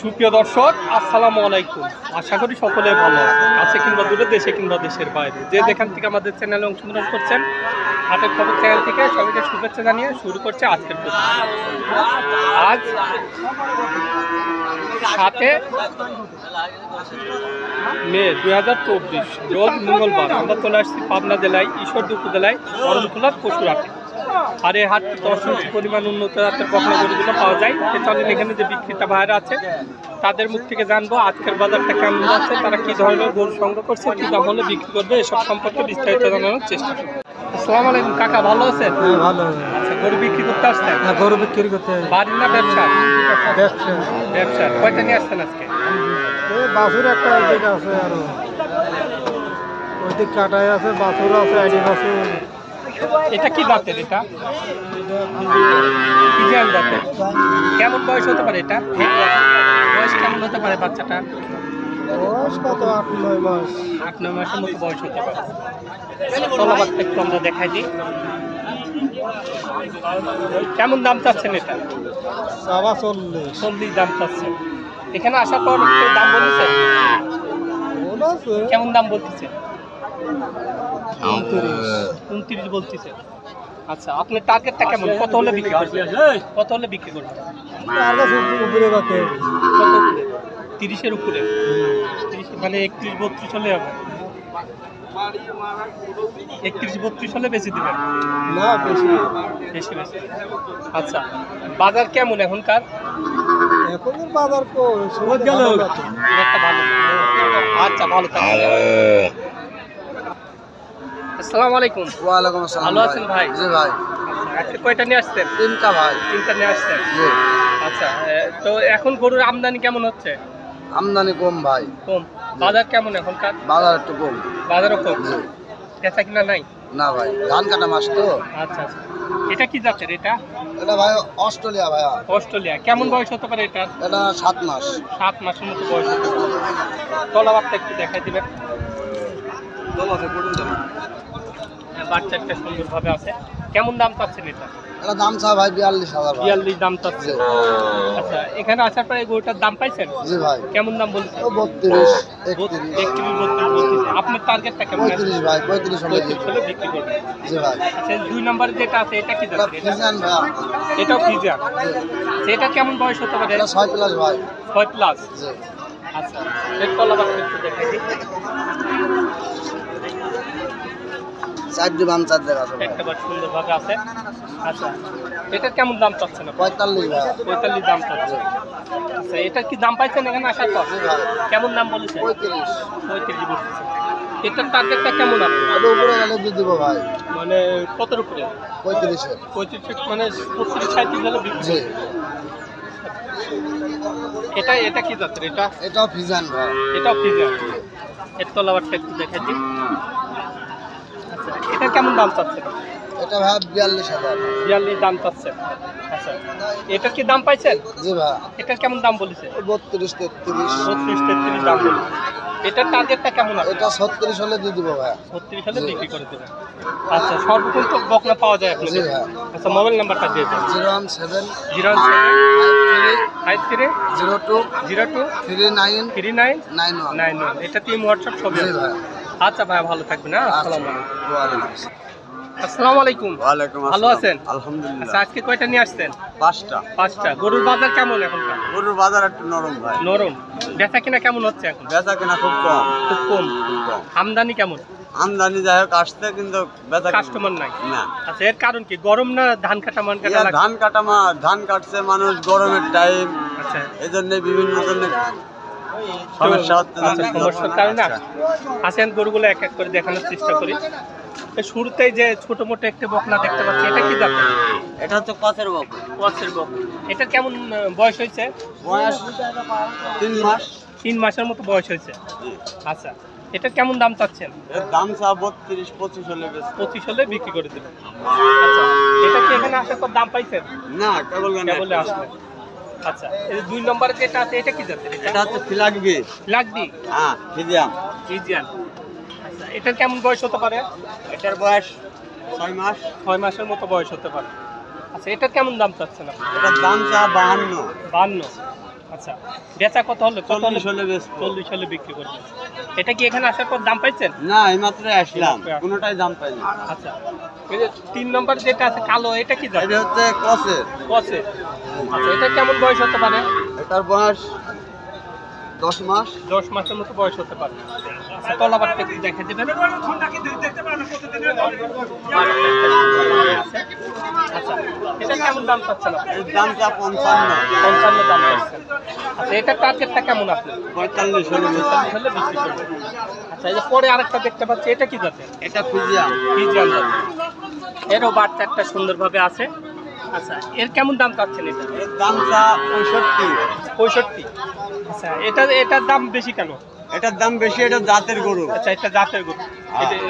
সুপ্রিয় দর্শক, আসসালামু আলাইকুম। আশা করি সকলে ভালো আছেন, কাছে কিংবা দূরে, দেশে কিংবা দেশের বাইরে, যে যেখান থেকে আমাদের চ্যানেলে অংশগ্রহণ করছেন। হাটের খবর চ্যানেল থেকে সবাইকে শুভেচ্ছা জানিয়ে শুরু করছে আজকের প্রতিবেদন। আজ 7 মে 2024 রোজ মঙ্গলবার। আমরা চলে আসছি পাবনা জেলায় ঈশ্বরদী উপজেলায় করমখোলার পশুর হাটে। আর এই হাট 10 ইঞ্চি পরিমাণ উন্নত জাতের বকনা গরুগুলো পাওয়া যায়। চলেন এখানে যে বিক্রেতা ভাইরা আছে তাদের মুখ থেকে জানবো আজকের বাজারটা কেমন যাচ্ছে, তারা কি ধরনের গরু সংগ্রহ করছে, কি দাম হলে বিক্রি করবে, এসব সম্পর্কে বিস্তারিত জানানোর চেষ্টা করবো। আসসালামু আলাইকুম কাকা, ভালো আছেন? হ্যাঁ, ভালো। আচ্ছা, গরু বিক্রি করতে আসছেন? হ্যাঁ, গরু বিক্রি করতে বাড়ি না ব্যবসা? ব্যবসা। ব্যবসা। কয়টা নিয়ে আসছেন আজকে? বাছুর একটা ওইদিক আছে, আরো ওইদিক কাটাই আছে, বাছুর আছে, আইডি বাছুর। এটা কি জাতের? এটা ফিজিয়ান জাতের। কেমন বয়স হতে পারে এটা? বয়স কেমন হতে পারে বাচ্চাটা? বয়স কত? 8-9 মাস। 8-9 মাসের মতো বয়স হতে পারে। তলাবারটা একটু আমরা দেখাই দিই। কেমন দাম চাচ্ছেন এটা? 40 দাম চাচ্ছেন। এখানে আসার পর একটু দাম বলেছে? কেমন দাম বলতেছে? 29 বলতেছে। আচ্ছা, আপনার টার্গেটটা কেমন? কত হলে বিক্রি করবেন? কত হলে বিক্রি করবেন? কত উপরে? 30-এর উপরে? 30 মানে 31-32 হলে হবে? 31-32 হলে বেশি দিবেন? না, বেশি বেশি বেশি। আচ্ছা, বাজার কেমন এখনকার? এখন বাজার একটা ভালো। আচ্ছা, ভালো থাকবেন। আসসালামু আলাইকুম। ওয়ালাইকুম আসসালাম। ভালো আছেন ভাই? জি ভাই। আজকে কয়টা নিয়ে আসছেন? 3টা ভাই। 3টা নিয়ে আসছেন। জি। আচ্ছা, তো এখন গরুর আমদানি কেমন হচ্ছে? আমদানি কম ভাই। কম। বাজার কেমন এখনকার? বাজার একটু কম। বাজারও কম। জি। বেচা কিনা নাই? না ভাই, ধান কাটা মাস তো। আচ্ছা আচ্ছা। এটা কি জাতের? এটা এটা ভাই অস্ট্রেলিয়া ভাইয়া। অস্ট্রেলিয়া। কেমন বয়স হতে পারে এটা? এটা 7 মাস। 7 মাসের মতো বয়স হতে পারে। তলাবারটা একটু দেখাই দিবেন। বাচ্চাটা সুন্দরভাবে আছে। কেমন দাম চাচ্ছেন এটা? এটা দাম চা ভাই 42,000 ভাই। 42 দাম চাচ্ছে। আচ্ছা, এখানে আসার পরে এই গরুটার দাম পাইছেন? জি ভাই। কেমন দাম বলছেন? 32, 31 বলতেছে। আপনার টার্গেটটা কেমন? 35 ভাই, 35 হলে 35 হলে বিক্রি করবেন। জি ভাই। আচ্ছা, 2 নম্বরে যেটা আছে এটা কি এটা জাতের? ফিজিয়ান ভাইয়া। এটাও ফিজিয়ান। এটা কেমন বয়স হতে পারে? এটা 6 প্লাস ভাই। 6 প্লাস। জি। আচ্ছা, এর তলাবারটা একটু দেখাই দিই। চারটি বাম চার দেখা আছে ভাই। একটা বার সুন্দরভাবে আছে। আচ্ছা, এটার কেমন দাম চাচ্ছেন আপনি? 45 ভাই। 45 দাম চাচ্ছে। আচ্ছা, এটার কি দাম পাইছেন এখানে আসার পর? জি ভাই। কেমন দাম বলেছেন? 35। 35 বলতেছে। এটার টার্গেটটা কেমন আপনি? এটা উপরে গেলে দিয়ে দিব ভাই। মানে কতর উপরে? 35 এর। 35 মানে 35-37 হলে বিক্রি জি। করবেন। এটা কি জাতের? এটাও ফিজিয়ান ভাই। এটাও ফিজিয়ান। এর তলাবারটা একটু দেখাই দিই। আচ্ছা, এটা কেমন দাম চাচ্ছেন? এটা ভাই 42,000। 42 দাম চাচ্ছেন। আচ্ছা, এটার কি দাম পাইছেন? জি ভাই। এটার কেমন দাম বলেছে? 32, 33। 32-33 দাম বলেছে। এটার টার্গেটটা কেমন আছে? এটা 36 হলে দিয়ে দিব ভাই। 36 হলে বিক্রি করে দেবেন। আচ্ছা, সর্বক্ষণ তো বকনা পাওয়া যায় জি আপনাদের? ভাই। আচ্ছা, মোবাইল নাম্বারটা দিয়ে দেন। 017 017 02 02 39 39 91। 91। এটা টিম হোয়াটসঅ্যাপ ছবি জি আছে। ভাই। আচ্ছা ভাই, ভালো থাকবেন। হ্যাঁ, আসসালামু আলাইকুম। ওয়ালাইকুম আসসালাম। আসসালামু আলাইকুম। ওয়ালাইকুম আসসালাম। ভালো আছেন? আলহামদুলিল্লাহ। আচ্ছা, আজকে কয়টা নিয়ে আসছেন? 5টা। 5টা। গরুর বাজার কেমন এখনকার? গরুর বাজার একটু নরম ভাই। নরম। বেচা কিনা কেমন হচ্ছে এখন? বেচা কেনা খুব কম। খুব কম। খুব কম। আমদানি কেমন? আমদানি যাই হোক আসছে, কিন্তু বেচা কাস্টমার নাই। না। আচ্ছা, এর কারণ কি? গরম না ধান কাটা মান কাটা লাগে? ধান কাটছে মানুষ, গরমের টাইম, আচ্ছা, এই জন্য বিভিন্ন ধরনের সমস্যা হচ্ছে। আচ্ছা, সমস্যার কারণে আসেন গরুগুলো এক এক করে দেখানোর চেষ্টা করি। শুরুতেই যে ছোট মোটো একটা বকনা দেখতে পাচ্ছি, এটা কি জাতের? এটা হচ্ছে কচের বক। কচের বক। এটা কেমন বয়স হয়েছে? বয়স 3 মাস। 3 মাসের মতো বয়স হয়েছে। আচ্ছা, এটা কেমন দাম চাচ্ছেন? এর দাম চা 32-25 হলে বেশ। 25 হলে বিক্রি করে দেবেন। আচ্ছা, এটা কি এখানে আসার পর দাম পাইছেন? না, কেবল কেবলে আসলে। আচ্ছা, এই 2 নম্বরে যেটা আছে এটা কি জাতের? এটা হচ্ছে ফিলাগবি। লাগবি। হ্যাঁ, ফিজিয়াম। ফিজিয়ান। আচ্ছা, এটার কেমন বয়স হতে পারে? এটার বয়স 6 মাস। 6 মাসের মতো বয়স হতে পারে। আচ্ছা, এটার কেমন দাম চাচ্ছেন আপনি? এটার দাম চা 52। 52। আচ্ছা, বেচা কত হলো? 40 হলে বেশ। 40 হলে বিক্রি করবেন। এটা কি এখানে আসার পর দাম পাইছেন? না, এইমাত্র আসলাম, কোনোটাই দাম পাইনি। আচ্ছা, এই যে 3 নম্বর যেটা আছে কালো, এটা কি জাত? এটা হচ্ছে ক্রসের। কসে। আচ্ছা, এটা কেমন বয়স হতে পারে? এটার বয়স 10 মাস। 10 মাসের মতো বয়স হতে পারে। আচ্ছা, তলাবারটা একটু দেখে দেবেন। আচ্ছা, এটা কেমন দাম চাচ্ছেন আপনি? এর দামটা 55। 55 দাম চাচ্ছেন। আচ্ছা, এটার টার্গেটটা কেমন আপনি? 45 হলে বেশ। 45 হলে বিক্রি করবেন। আচ্ছা, এই যে পরে আরেকটা দেখতে পাচ্ছি, এটা কি জাতের? এটা ফিজিয়াম। ফিজিয়ান জাতের। এরও বাচ্চা একটা সুন্দরভাবে আছে। আচ্ছা, এর কেমন দাম চাচ্ছেন এটা? এর দামটা 65। 65। আচ্ছা, এটার দাম বেশি কেন? এটার দাম বেশি, এটা জাতের গরু। আচ্ছা, এটা জাতের গরু।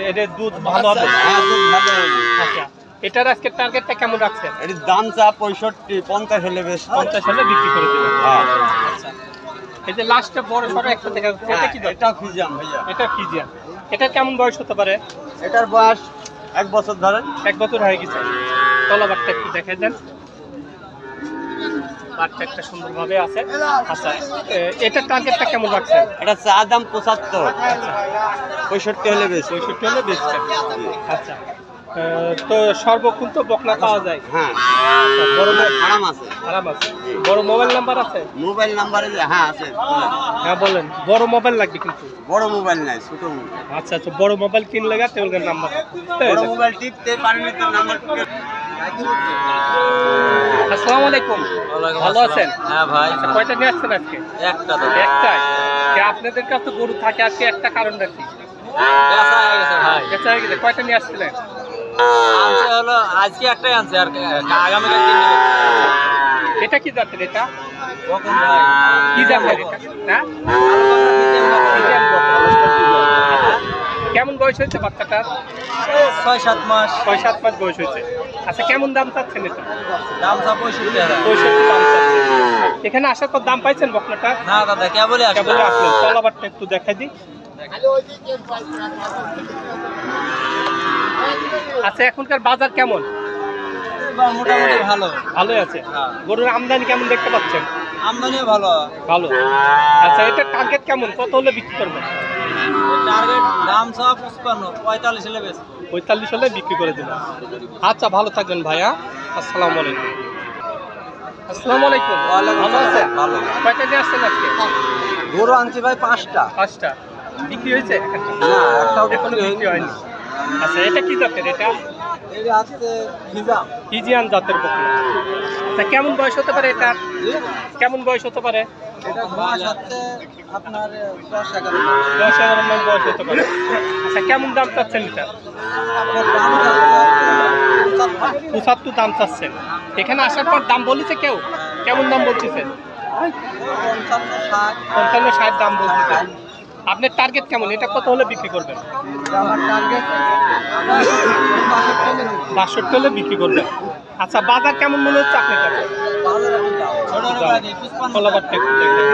এদের দুধ ভালো হবে। হ্যাঁ, দুধ ভালো হবে। আচ্ছা, এটার আজকে টার্গেটটা কেমন রাখছেন? এটার দামটা 65, 50 হলে বেশ। 50 হলে বিক্রি করে দেবেন। হ্যাঁ। আচ্ছা, এই যে লাস্টে বড় সড়ো একটা দেখা যাচ্ছে, এটা কি জাত? এটা ফিজিয়াম ভাইয়া। এটা ফিজিয়ান। এটা কেমন বয়স হতে পারে? এটার বয়স 1 বছর ধরে। 1 বছর হয়ে গেছে। তলাবারটা একটু দেখে দেন। বাচ্চা একটা সুন্দরভাবে আছে। আচ্ছা, এটার টার্গেটটা কেমন রাখছেন? এটা চা দাম 75। 65 হলে বেশ। 65 হলে বেচছেন। আচ্ছা, তো সর্বক্ষণ তো বকনা পাওয়া যায়। হ্যাঁ, আচ্ছা, বড় আরাম আছে। আরাম আছে। বড় মোবাইল নাম্বার আছে? মোবাইল নাম্বারে হ্যাঁ আছে। হ্যাঁ বলেন, বড় মোবাইল লাগবে কিন্তু। বড় মোবাইল নাই, ছোট মোবাইল। আচ্ছা আচ্ছা, বড় মোবাইল কিনলে গা তেলগার নাম্বার। বড় মোবাইল টিপতে পারেনি তো নাম্বার টিপে। আসসালামু আলাইকুম। ভালো আছেন? হ্যাঁ ভাই। আচ্ছা, কয়টা নিয়ে আসছেন আজকে? একটা তো একটাই। আপনাদের কাছে তো গরু থাকে, আজকে একটা কারণ রাখি। বেচা হয়ে গেছে ভাই। বেচা হয়ে গেছে। কয়টা নিয়ে আসছিলেন? আনছে হলো আজকে একটাই আনছে, আর আগামীকাল 3 নেবে। এটা কি জাতের? এটা কখন ভাই? কি জাতের এটা? হ্যাঁ, ফিজিয়ান বকনা। কেমন বয়স হয়েছে বাচ্চাটার? 6-7 মাস। 6-7 মাস বয়স হয়েছে। আচ্ছা, কেমন দাম চাচ্ছেন এটা? দাম 65,000। 65 দাম চাচ্ছেন। এখানে আসার পর দাম পাইছেন বকনাটা? না দাদা, কেবলই আসলে। কেবল আসলেন। তলাবারটা একটু দেখাই দিই। আচ্ছা, এখনকার বাজার কেমন? মোটামুটি ভালো। ভালোই আছে। হ্যাঁ। গরুর আমদানি কেমন দেখতে পাচ্ছেন? আমদানিও ভালো। ভালো। আচ্ছা, এটা টার্গেট কেমন? কত হলে বিক্রি করবেন? টার্গেট দাম সব 55, 45 হলে বেশ। 45 হলে বিক্রি করে দিলাম। আচ্ছা, ভালো থাকবেন ভাইয়া। আসসালামু আলাইকুম। আসসালামু আলাইকুম। ভালো আছেন? ভালো। কয়টা নিয়ে আসছেন আজকে? গরু আনছি ভাই 5টা। 5টা। বিক্রি হয়েছে? না, একটাও এখনো বিক্রি হয়নি। আচ্ছা, এটা কি জাতের? এটা এটা আছে ফিজাম। ফিজিয়ান জাতের বকনা। আচ্ছা, কেমন বয়স হতে পারে এটা? কেমন বয়স হতে পারে? এটা বয়স হচ্ছে আপনার 10-11 মাস। 10-11 মাস বয়স হতে পারে। আচ্ছা, কেমন দাম চাচ্ছেন এটা? আপনার দাম হচ্ছে 75 দাম চাচ্ছেন। এখানে আসার পর দাম বলেছে কেউ? কেমন দাম বলতেছে? 55-60। 55-60 দাম বলতেছে। আপনার টার্গেট কেমন? এটা কত হলে বিক্রি করবেন? আমার টার্গেট 62 হলে বিক্রি করবেন। আচ্ছা, বাজার কেমন মনে হচ্ছে আপনার কাছে? তলাবারটা একটু দেখবেন।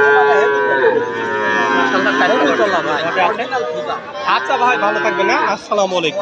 মাশাআল্লাহ, আছে। আচ্ছা ভাই, ভালো থাকবেন। হ্যাঁ, আসসালামু আলাইকুম।